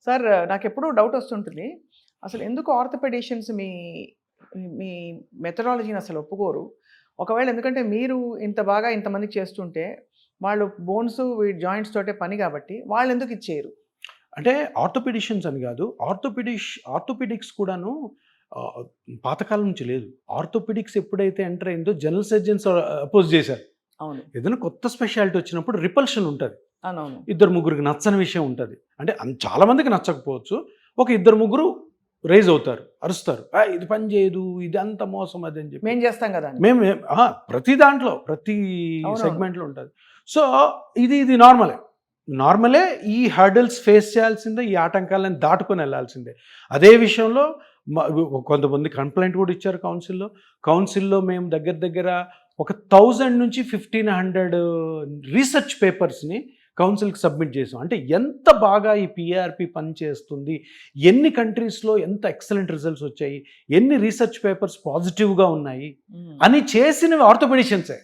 Sir నాకు ఎప్పుడూ doubt వస్తుంటుంది. అసలు ఎందుకు ఆర్థోపెడిషియన్స్ మీ మీ మెథడాలజీని అసలు ఒప్పుకోరు? ఒకవేళ ఎందుకంటే మీరు ఇంత బాగా ఇంతమందికి చేస్తుంటే, వాళ్ళు బోన్స్ జాయింట్స్ తోటే పని కాబట్టి వాళ్ళెందుకు ఇది చేయరు? అంటే ఆర్థోపెడిషియన్స్ అని కాదు, ఆర్థోపెడిక్స్ కూడాను పాతకాలం నుంచి లేదు. ఆర్థోపెడిక్స్ ఎప్పుడైతే ఎంటర్ అయిందో జనరల్ సర్జన్స్ అపోజ్ చేశారు. అవును. ఏదైనా కొత్త స్పెషాలిటీ వచ్చినప్పుడు రిపల్షన్ ఉంటుంది. అవునవును. ఇద్దరు ముగ్గురికి నచ్చని విషయం ఉంటుంది. అంటే చాలా మందికి నచ్చకపోవచ్చు. ఒక ఇద్దరు ముగ్గురు రైజ్ అవుతారు, అరుస్తారు, ఇది పని చేయదు, ఇది అంత మోసం అది అని చెప్పి. మేము చేస్తాం కదా. మేము ప్రతి దాంట్లో ప్రతి అవునవును. సెగ్మెంట్లో ఉంటుంది. సో ఇది నార్మలే. ఈ హర్డల్స్ ఫేస్ చేయాల్సిందే, ఈ ఆటంకాలను దాటుకొని వెళ్ళాల్సిందే. అదే విషయంలో కొంతమంది కంప్లైంట్ కూడా ఇచ్చారు కౌన్సిల్లో మేము దగ్గర ఒక 1000 నుంచి 1500 రీసెర్చ్ పేపర్స్ని కౌన్సిల్కి సబ్మిట్ చేసాం. అంటే ఎంత బాగా ఈ పిఆర్పి పనిచేస్తుంది, ఎన్ని కంట్రీస్లో ఎంత ఎక్సలెంట్ రిజల్ట్స్ వచ్చాయి, ఎన్ని రీసెర్చ్ పేపర్స్ పాజిటివ్గా ఉన్నాయి అని చేసినవి ఆర్థోపెడిషియన్సే.